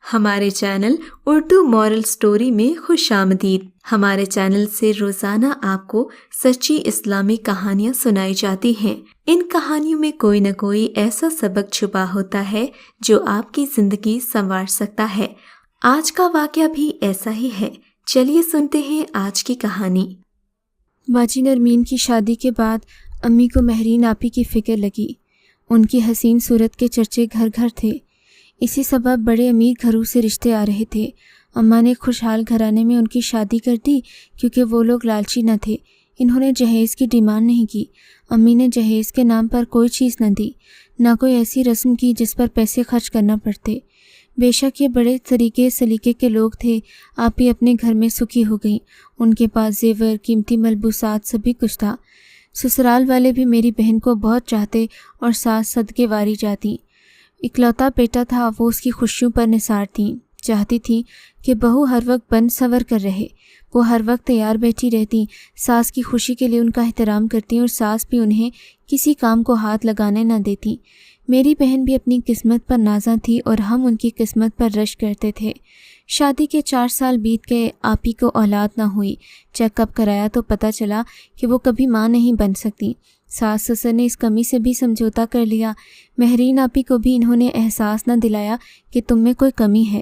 ہمارے channel Urdu moral story میں خوش آمدید۔ ہمارے چینل سے روزانہ آپ کو سچی اسلامی کہانیاں سنائی جاتی ہیں۔ ان کہانیوں میں کوئی نہ کوئی ایسا سبق چھپا ہوتا ہے جو آپ کی زندگی سنوار سکتا ہے۔ آج کا واقعہ بھی ایسا ہی ہے۔ چلیے سنتے ہیں آج کی کہانی۔ باجی نرمین کی شادی کے بعد امی کو مہرین آپی کی فکر لگی۔ ان کی حسین صورت کے چرچے گھر گھر تھے۔ اسی سبب بڑے امیر گھروں سے رشتے آ رہے تھے۔ اماں نے خوشحال گھرانے میں ان کی شادی کر دی کیونکہ وہ لوگ لالچی نہ تھے۔ انہوں نے جہیز کی ڈیمانڈ نہیں کی۔ امی نے جہیز کے نام پر کوئی چیز نہ دی، نہ کوئی ایسی رسم کی جس پر پیسے خرچ کرنا پڑتے۔ بے شک یہ بڑے طریقے سلیقے کے لوگ تھے۔ آپی اپنے گھر میں سکھی ہو گئیں۔ ان کے پاس زیور، قیمتی ملبوسات سبھی کچھ تھا۔ سسرال والے بھی میری بہن کو بہت چاہتے اور ساس صدقے واری جاتی۔ اکلوتا بیٹا تھا، وہ اس کی خوشیوں پر نثار تھیں۔ چاہتی تھیں کہ بہو ہر وقت بن سنور کر رہے۔ وہ ہر وقت تیار بیٹھی رہتی، ساس کی خوشی کے لیے ان کا احترام کرتی اور ساس بھی انہیں کسی کام کو ہاتھ لگانے نہ دیتی۔ میری بہن بھی اپنی قسمت پر نازاں تھی اور ہم ان کی قسمت پر رشک کرتے تھے۔ شادی کے 4 سال بیت گئے، آپی کو اولاد نہ ہوئی۔ چیک اپ کرایا تو پتہ چلا کہ وہ کبھی ماں نہیں بن سکتی۔ ساس سسر نے اس کمی سے بھی سمجھوتا کر لیا۔ مہرین آپی کو بھی انہوں نے احساس نہ دلایا کہ تم میں کوئی کمی ہے۔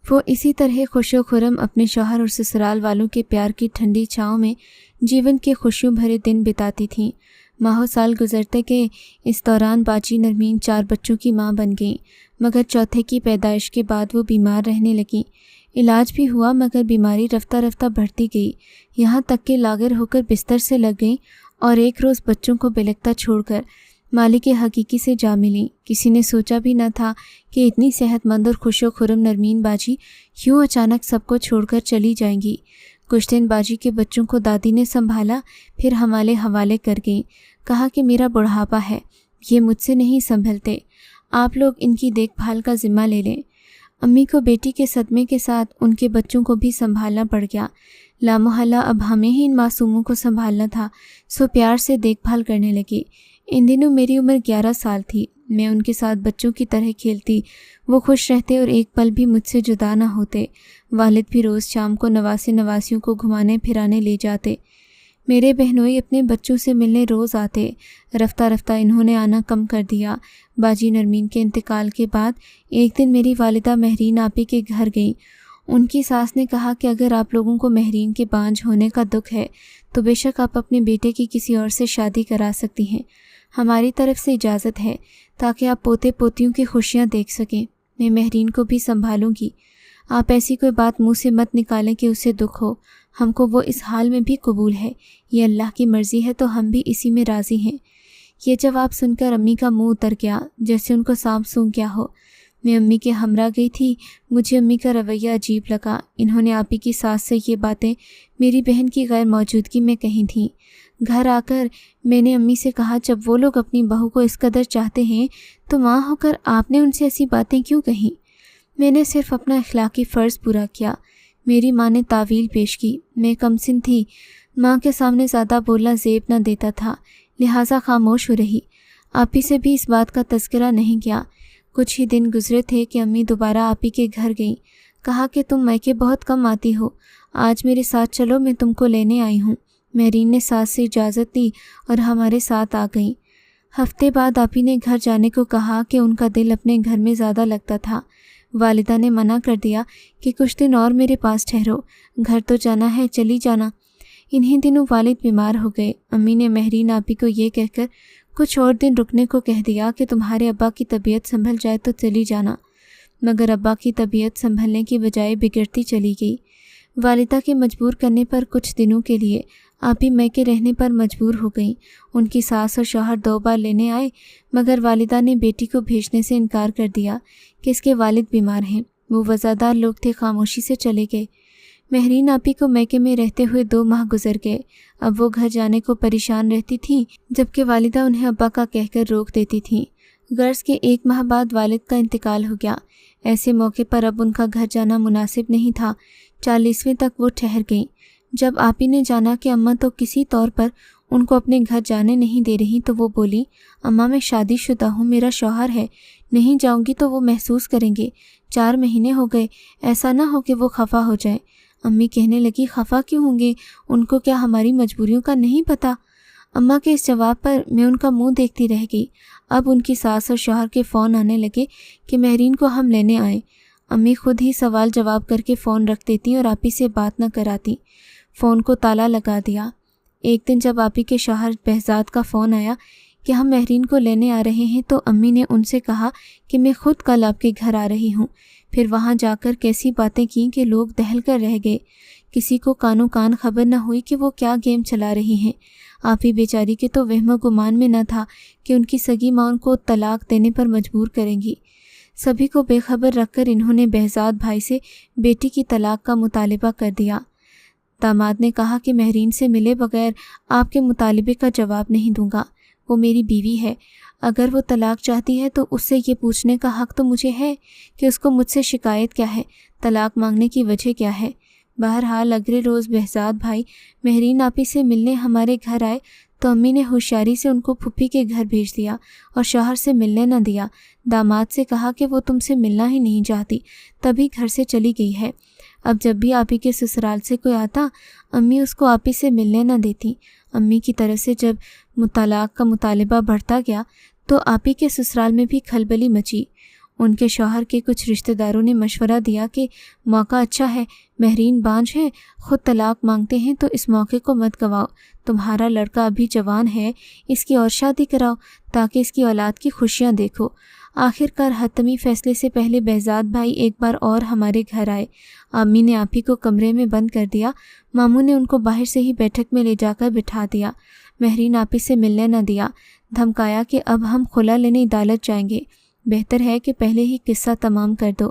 وہ اسی طرح خوش و خرم اپنے شوہر اور سسرال والوں کے پیار کی ٹھنڈی چھاؤں میں جیون کے خوشیوں بھرے دن بتاتی تھیں۔ ماہو سال گزرتے گئے۔ اس دوران باجی نرمین 4 بچوں کی ماں بن گئیں، مگر چوتھے کی پیدائش کے بعد وہ بیمار رہنے لگیں۔ علاج بھی ہوا مگر بیماری رفتہ رفتہ بڑھتی گئی، یہاں تک کہ لاغر ہو کر بستر سے لگ گئیں اور ایک روز بچوں کو بلکتا چھوڑ کر مالک حقیقی سے جا ملیں۔ کسی نے سوچا بھی نہ تھا کہ اتنی صحت مند اور خوش و خرم نرمین باجی یوں اچانک سب کو چھوڑ کر چلی جائیں گی۔ کچھ دن باجی کے بچوں کو دادی نے سنبھالا، پھر ہمارے حوالے کر گئیں۔ کہا کہ میرا بڑھاپا ہے، یہ مجھ سے نہیں سنبھلتے، آپ لوگ ان کی دیکھ بھال کا ذمہ لے لیں۔ امی کو بیٹی کے صدمے کے ساتھ ان کے بچوں کو بھی سنبھالنا پڑ گیا۔ لامحالہ اب ہمیں ہی ان معصوموں کو سنبھالنا تھا، سو پیار سے دیکھ بھال کرنے لگی۔ ان دنوں میری عمر 11 سال تھی۔ میں ان کے ساتھ بچوں کی طرح کھیلتی، وہ خوش رہتے اور ایک پل بھی مجھ سے جدا نہ ہوتے۔ والد بھی روز شام کو نواسے نواسیوں کو گھمانے پھرانے لے جاتے۔ میرے بہنوئی اپنے بچوں سے ملنے روز آتے۔ رفتہ رفتہ انہوں نے آنا کم کر دیا۔ باجی نرمین کے انتقال کے بعد ایک دن میری والدہ مہرین آپی کے گھر گئیں۔ ان کی ساس نے کہا کہ اگر آپ لوگوں کو مہرین کے بانجھ ہونے کا دکھ ہے تو بے شک آپ اپنے بیٹے کی کسی اور سے شادی کرا سکتی ہیں، ہماری طرف سے اجازت ہے تاکہ آپ پوتے پوتیوں کی خوشیاں دیکھ سکیں۔ میں مہرین کو بھی سنبھالوں گی۔ آپ ایسی کوئی بات منہ سے مت نکالیں کہ اسے دکھ ہو، ہم کو وہ اس حال میں بھی قبول ہے، یہ اللہ کی مرضی ہے تو ہم بھی اسی میں راضی ہیں۔ یہ جواب سن کر امی کا منہ اتر گیا، جیسے ان کو سانپ سونگھ گیا ہو۔ میں امی کے ہمراہ گئی تھی، مجھے امی کا رویہ عجیب لگا۔ انہوں نے آپی کی ساس سے یہ باتیں میری بہن کی غیر موجودگی میں کہی تھیں۔ گھر آ کر میں نے امی سے کہا، جب وہ لوگ اپنی بہو کو اس قدر چاہتے ہیں تو ماں ہو کر آپ نے ان سے ایسی باتیں کیوں کہیں؟ میں نے صرف اپنا اخلاقی فرض پورا کیا۔ میری ماں نے تعویل پیش کی۔ میں کم سن تھی، ماں کے سامنے زیادہ بولنا زیب نہ دیتا تھا، لہٰذا خاموش ہو رہی۔ آپی سے بھی اس بات کا تذکرہ نہیں کیا۔ کچھ ہی دن گزرے تھے کہ امی دوبارہ آپی کے گھر گئیں۔ کہا کہ تم میکے بہت کم آتی ہو، آج میرے ساتھ چلو، میں تم کو لینے آئی ہوں۔ مہرین نے ساس سے اجازت دی اور ہمارے ساتھ آ گئیں۔ ہفتے بعد آپی نے گھر جانے کو کہا کہ ان کا دل اپنے گھر میں زیادہ لگتا تھا۔ والدہ نے منع کر دیا کہ کچھ دن اور میرے پاس ٹھہرو، گھر تو جانا ہے، چلی جانا۔ انہی دنوں والد بیمار ہو گئے۔ امی نے مہرین آپی کو یہ کہہ کر کچھ اور دن رکنے کو کہہ دیا کہ تمہارے ابا کی طبیعت سنبھل جائے تو چلی جانا، مگر ابا کی طبیعت سنبھلنے کی بجائے بگڑتی چلی گئی۔ والدہ کے مجبور کرنے پر کچھ دنوں کے لیے آپی میکے رہنے پر مجبور ہو گئیں۔ ان کی ساس اور شوہر 2 بار لینے آئے، مگر والدہ نے بیٹی کو بھیجنے سے انکار کر دیا کہ اس کے والد بیمار ہیں۔ وہ وفادار لوگ تھے، خاموشی سے چلے گئے۔ مہرین آپی کو میکے میں رہتے ہوئے 2 ماہ گزر گئے۔ اب وہ گھر جانے کو پریشان رہتی تھیں، جبکہ والدہ انہیں ابا کا کہہ کر روک دیتی تھیں۔ غرض کے 1 ماہ بعد والد کا انتقال ہو گیا۔ ایسے موقع پر اب ان کا گھر جانا مناسب نہیں تھا۔ 40ویں تک وہ ٹھہر گئیں۔ جب آپی نے جانا کہ اماں تو کسی طور پر ان کو اپنے گھر جانے نہیں دے رہی تو وہ بولی، اماں میں شادی شدہ ہوں، میرا شوہر ہے، نہیں جاؤں گی تو وہ محسوس کریں گے، 4 مہینے ہو گئے، ایسا نہ ہو کہ وہ خفا ہو جائیں۔ امی کہنے لگی، خفا کیوں ہوں گے؟ ان کو کیا ہماری مجبوریوں کا نہیں پتہ؟ اماں کے اس جواب پر میں ان کا منہ دیکھتی رہ گئی۔ اب ان کی ساس اور شوہر کے فون آنے لگے کہ مہرین کو ہم لینے آئیں۔ امی خود ہی سوال جواب کر کے فون رکھ دیتی اور آپی سے بات نہ کراتی، فون کو تالا لگا دیا۔ ایک دن جب آپی کے شوہر بہزاد کا فون آیا کہ ہم مہرین کو لینے آ رہے ہیں تو امی نے ان سے کہا کہ میں خود کل آپ کے گھر آ رہی ہوں۔ پھر وہاں جا کر کیسی باتیں کیں کہ لوگ دہل کر رہ گئے، کسی کو کانوں کان خبر نہ ہوئی کہ وہ کیا گیم چلا رہی ہیں۔ آپی بیچاری کے تو وہم و گمان میں نہ تھا کہ ان کی سگی ماں ان کو طلاق دینے پر مجبور کریں گی۔ سبھی کو بے خبر رکھ کر انہوں نے بہزاد بھائی سے بیٹی کی طلاق کا مطالبہ کر دیا۔ داماد نے کہا کہ مہرین سے ملے بغیر آپ کے مطالبے کا جواب نہیں دوں گا، وہ میری بیوی ہے، اگر وہ طلاق چاہتی ہے تو اس سے یہ پوچھنے کا حق تو مجھے ہے کہ اس کو مجھ سے شکایت کیا ہے، طلاق مانگنے کی وجہ کیا ہے۔ بہرحال اگلے روز بہزاد بھائی مہرین آپی سے ملنے ہمارے گھر آئے تو امی نے ہوشیاری سے ان کو پھپھی کے گھر بھیج دیا اور شوہر سے ملنے نہ دیا۔ داماد سے کہا کہ وہ تم سے ملنا ہی نہیں چاہتی، تبھی گھر سے چلی گئی ہے۔ اب جب بھی آپی کے سسرال سے کوئی آتا امی اس کو آپی سے ملنے نہ دیتی۔ امی کی طرف سے جب طلاق کا مطالبہ بڑھتا گیا تو آپی کے سسرال میں بھی کھلبلی مچی۔ ان کے شوہر کے کچھ رشتہ داروں نے مشورہ دیا کہ موقع اچھا ہے، مہرین بانجھ ہے، خود طلاق مانگتے ہیں تو اس موقع کو مت گواؤ، تمہارا لڑکا ابھی جوان ہے، اس کی اور شادی کراؤ تاکہ اس کی اولاد کی خوشیاں دیکھو۔ آخرکار حتمی فیصلے سے پہلے بہزاد بھائی ایک بار اور ہمارے گھر آئے۔ امی نے آپی کو کمرے میں بند کر دیا، ماموں نے ان کو باہر سے ہی بیٹھک میں لے جا کر بٹھا دیا، مہرین آپی سے ملنے نہ دیا، دھمکایا کہ اب ہم خلا لینے عدالت جائیں گے، بہتر ہے کہ پہلے ہی قصہ تمام کر دو۔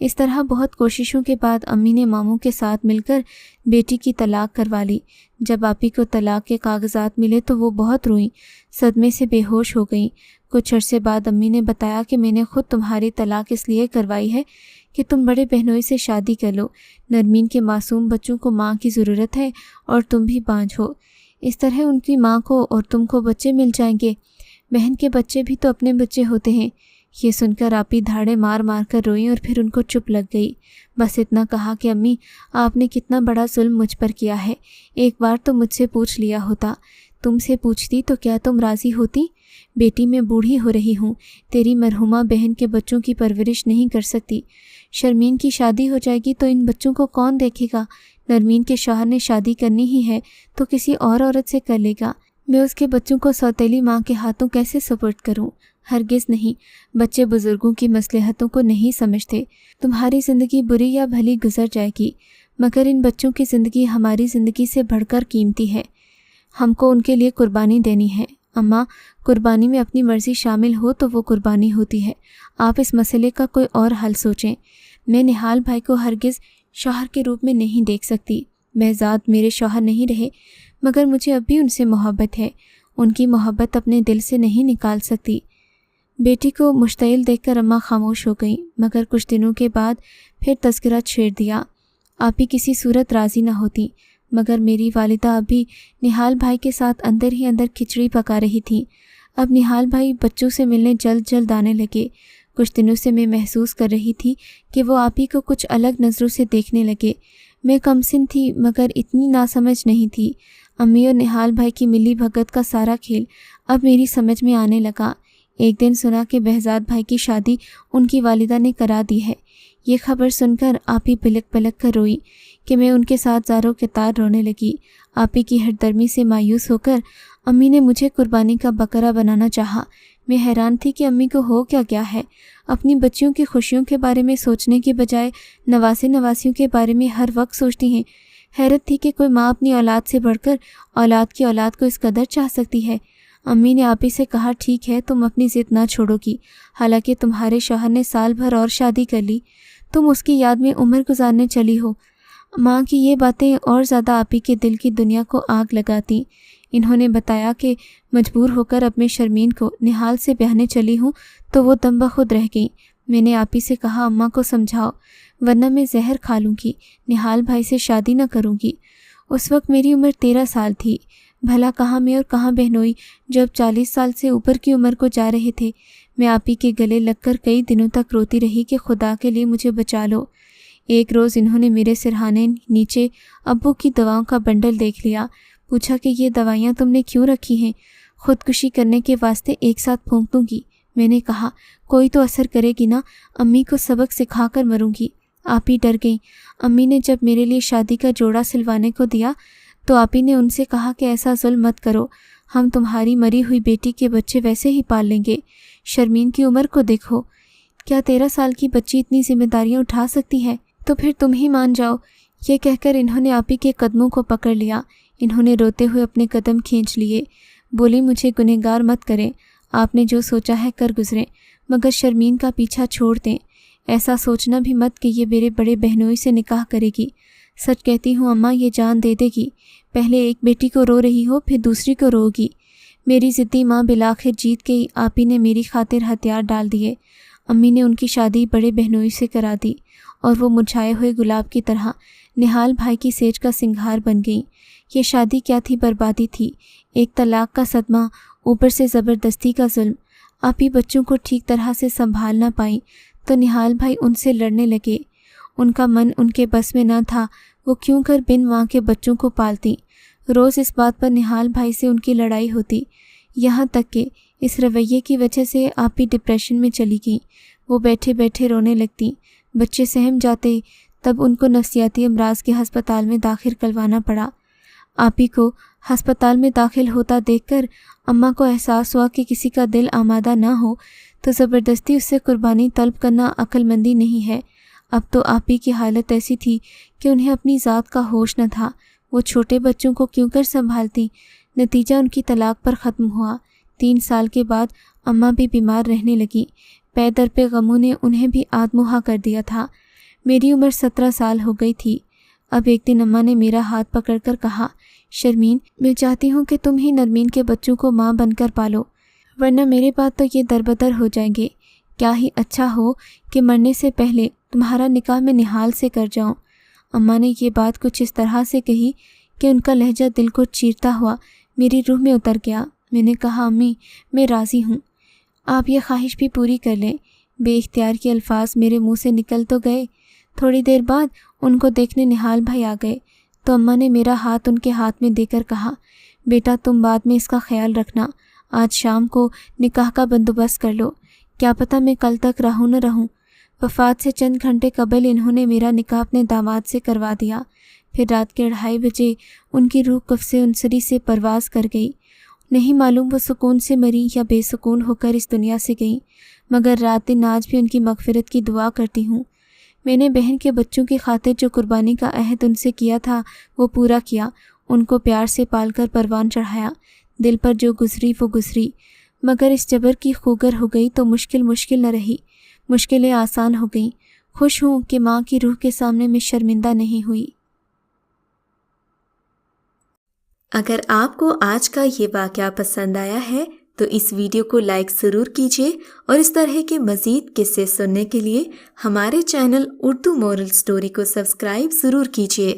اس طرح بہت کوششوں کے بعد امی نے ماموں کے ساتھ مل کر بیٹی کی طلاق کروا لی۔ جب آپی کو طلاق کے کاغذات ملے تو وہ بہت روئیں، صدمے سے بے ہوش ہو گئیں۔ کچھ عرصے بعد امی نے بتایا کہ میں نے خود تمہاری طلاق اس لیے کروائی ہے کہ تم بڑے بہنوئی سے شادی کر لو، نرمین کے معصوم بچوں کو ماں کی ضرورت ہے اور تم بھی بانجھ ہو، اس طرح ان کی ماں کو اور تم کو بچے مل جائیں گے، بہن کے بچے بھی تو اپنے بچے ہوتے ہیں۔ یہ سن کر آپی دھاڑے مار مار کر روئیں اور پھر ان کو چپ لگ گئی، بس اتنا کہا کہ امی آپ نے کتنا بڑا ظلم مجھ پر کیا ہے، ایک بار تو مجھ سے پوچھ لیا ہوتا، تم سے پوچھتی تو کیا تم راضی ہوتی؟ بیٹی میں بوڑھی ہو رہی ہوں، تیری مرحومہ بہن کے بچوں کی پرورش نہیں کر سکتی، شرمین کی شادی ہو جائے گی تو ان بچوں کو کون دیکھے گا؟ نرمین کے شوہر نے شادی کرنی ہی ہے تو کسی اور عورت سے کر لے گا، میں اس کے بچوں کو سوتیلی ماں کے ہاتھوں کیسے سپرد کروں؟ ہرگز نہیں، بچے بزرگوں کی مصلحتوں کو نہیں سمجھتے، تمہاری زندگی بری یا بھلی گزر جائے گی، مگر ان بچوں کی زندگی ہماری زندگی سے بڑھ کر قیمتی ہے، ہم کو ان کے لیے قربانی دینی ہے۔ اماں، قربانی میں اپنی مرضی شامل ہو تو وہ قربانی ہوتی ہے، آپ اس مسئلے کا کوئی اور حل سوچیں۔ میں نہال بھائی کو ہرگز شوہر کے روپ میں نہیں دیکھ سکتی، بہزاد میرے شوہر نہیں رہے مگر مجھے اب بھی ان سے محبت ہے، ان کی محبت اپنے دل سے نہیں نکال سکتی۔ بیٹی کو مشتعل دیکھ کر اماں خاموش ہو گئیں، مگر کچھ دنوں کے بعد پھر تذکرہ چھیڑ دیا۔ آپی کسی صورت راضی نہ ہوتی، مگر میری والدہ اب بھی نہال بھائی کے ساتھ اندر ہی اندر کھچڑی پکا رہی تھیں۔ اب نہال بھائی بچوں سے ملنے جلد جلد آنے لگے۔ کچھ دنوں سے میں محسوس کر رہی تھی کہ وہ آپی کو کچھ الگ نظروں سے دیکھنے لگے۔ میں کم سن تھی مگر اتنی ناسمجھ نہیں تھی۔ امی اور نہال بھائی کی ملی بھگت کا سارا کھیل اب میری سمجھ میں آنے لگا۔ ایک دن سنا کہ بہزاد بھائی کی شادی ان کی والدہ نے کرا دی ہے۔ یہ خبر سن کر آپی پلک پلک کر روئی کہ میں ان کے ساتھ زاروں کے تار رونے لگی۔ آپی کی ہردرمی سے مایوس ہو کر امی نے مجھے قربانی کا بکرا بنانا چاہا۔ میں حیران تھی کہ امی کو ہو کیا گیا ہے، اپنی بچیوں کی خوشیوں کے بارے میں سوچنے کے بجائے نواسے نواسیوں کے بارے میں ہر وقت سوچتی ہیں۔ حیرت تھی کہ کوئی ماں اپنی اولاد سے بڑھ کر اولاد کی اولاد کو اس قدر چاہ سکتی ہے۔ امی نے آپی سے کہا ٹھیک ہے تم اپنی ضد نہ چھوڑو گی، حالانکہ تمہارے شوہر نے سال بھر اور شادی کر لی، تم اس کی یاد میں عمر گزارنے چلی ہو۔ ماں کی یہ باتیں اور زیادہ آپی کے دل کی دنیا کو آگ لگاتیں۔ انہوں نے بتایا کہ مجبور ہو کر اپنے شرمین کو نہال سے بیاہنے چلی ہوں تو وہ دم بخود رہ گئیں۔ میں نے آپی سے کہا اماں کو سمجھاؤ ورنہ میں زہر کھا لوں گی، نہال بھائی سے شادی نہ کروں گی۔ اس وقت میری عمر 13 سال تھی، بھلا کہاں میں اور کہاں بہنوئی جو اب 40 سال سے اوپر کی عمر کو جا رہے تھے۔ میں آپی کے گلے لگ کر کئی دنوں تک روتی رہی کہ خدا کے لیے مجھے بچا لو۔ ایک روز انہوں نے میرے سرہانے نیچے ابو کی دواؤں کا بنڈل دیکھ لیا۔ پوچھا کہ یہ دوائیاں تم نے کیوں رکھی ہیں؟ خودکشی کرنے کے واسطے ایک ساتھ پھونک دوں گی۔ میں نے کہا کوئی تو اثر کرے گی نا، امی کو سبق سکھا کر مروں گی۔ آپی ڈر گئیں۔ امی نے جب میرے لیے شادی کا جوڑا سلوانے کو دیا تو آپی نے ان سے کہا کہ ایسا ظلم مت کرو، ہم تمہاری مری ہوئی بیٹی کے بچے ویسے ہی پال لیں گے۔ شرمین کی عمر کو دیکھو، کیا 13 سال کی بچی اتنی ذمہ داریاں اٹھا سکتی ہے؟ تو پھر تم ہی مان جاؤ۔ یہ کہہ کر انہوں نے آپی کے قدموں کو پکڑ لیا۔ انہوں نے روتے ہوئے اپنے قدم کھینچ لیے۔ بولی مجھے گنہگار مت کریں، آپ نے جو سوچا ہے کر گزریں، مگر شرمین کا پیچھا چھوڑ دیں۔ ایسا سوچنا بھی مت کہ یہ میرے بڑے بہنوئی سے نکاح کرے گی۔ سچ کہتی ہوں اماں، یہ جان دے دے گی۔ پہلے ایک بیٹی کو رو رہی ہو، پھر دوسری کو رو گی۔ میری ضدی ماں بالآخر جیت گئی۔ آپی نے میری خاطر ہتھیار ڈال دیے۔ امی نے ان کی شادی بڑے بہنوئی سے کرا دی اور وہ مرجھائے ہوئے گلاب کی طرح نہال بھائی کی سیج کا سنگھار بن گئیں۔ یہ شادی کیا تھی، بربادی تھی، ایک طلاق کا صدمہ، اوپر سے زبردستی کا ظلم۔ آپی بچوں کو ٹھیک طرح سے سنبھال نہ پائیں تو نہال بھائی ان سے لڑنے لگے۔ ان کا من ان کے بس میں نہ تھا، وہ کیوں کر بن ماں کے بچوں کو پالتی۔ روز اس بات پر نہال بھائی سے ان کی لڑائی ہوتی، یہاں تک کہ اس رویے کی وجہ سے آپی ڈپریشن میں چلی گئیں۔ وہ بیٹھے بیٹھے رونے لگتیں۔ بچے سہم جاتے، تب ان کو نفسیاتی امراض کے ہسپتال میں داخل کروانا پڑا۔ آپی کو ہسپتال میں داخل ہوتا دیکھ کر اماں کو احساس ہوا کہ کسی کا دل آمادہ نہ ہو تو زبردستی اس سے قربانی طلب کرنا عقل مندی نہیں ہے۔ اب تو آپی کی حالت ایسی تھی کہ انہیں اپنی ذات کا ہوش نہ تھا۔ وہ چھوٹے بچوں کو کیوں کر سنبھالتی؟ نتیجہ ان کی طلاق پر ختم ہوا۔ 3 سال کے بعد اماں بھی بیمار رہنے لگیں۔ پے در پہ غموں نے انہیں بھی آدموہا کر دیا تھا۔ میری عمر 17 سال ہو گئی تھی۔ اب ایک دن اماں نے میرا ہاتھ پکڑ کر کہا، شرمین، میں چاہتی ہوں کہ تم ہی نرمین کے بچوں کو ماں بن کر پالو، ورنہ میرے بعد تو یہ دربدر ہو جائیں گے۔ کیا ہی اچھا ہو کہ مرنے سے پہلے تمہارا نکاح میں نہال سے کر جاؤں۔ اماں نے یہ بات کچھ اس طرح سے کہی کہ ان کا لہجہ دل کو چیرتا ہوا میری روح میں اتر گیا۔ میں نے کہا امی، میں راضی ہوں، آپ یہ خواہش بھی پوری کر لیں۔ بے اختیار کے الفاظ میرے منہ سے نکل تو گئے۔ تھوڑی دیر بعد ان کو دیکھنے نہال بھائی آ گئے تو اماں نے میرا ہاتھ ان کے ہاتھ میں دے کر کہا، بیٹا تم بعد میں اس کا خیال رکھنا، آج شام کو نکاح کا بندوبست کر لو، کیا پتہ میں کل تک رہوں نہ رہوں۔ وفات سے چند گھنٹے قبل انہوں نے میرا نکاح اپنے داماد سے کروا دیا۔ پھر رات کے 2:30 بجے ان کی روح قفس انصری سے پرواز کر گئی۔ نہیں معلوم وہ سکون سے مری یا بے سکون ہو کر اس دنیا سے گئیں، مگر رات دن آج بھی ان کی مغفرت کی دعا کرتی ہوں۔ میں نے بہن کے بچوں کی خاطر جو قربانی کا عہد ان سے کیا تھا وہ پورا کیا، ان کو پیار سے پال کر پروان چڑھایا۔ دل پر جو گزری وہ گزری، مگر اس جبر کی خوگر ہو گئی تو مشکل نہ رہی، مشکلیں آسان ہو گئیں۔ خوش ہوں کہ ماں کی روح کے سامنے میں شرمندہ نہیں ہوئی۔ اگر آپ کو آج کا یہ واقعہ پسند آیا ہے تو اس ویڈیو کو لائک ضرور کیجیے اور اس طرح کے مزید قصے سننے کے لیے ہمارے چینل اردو مورل سٹوری کو سبسکرائب ضرور کیجیے۔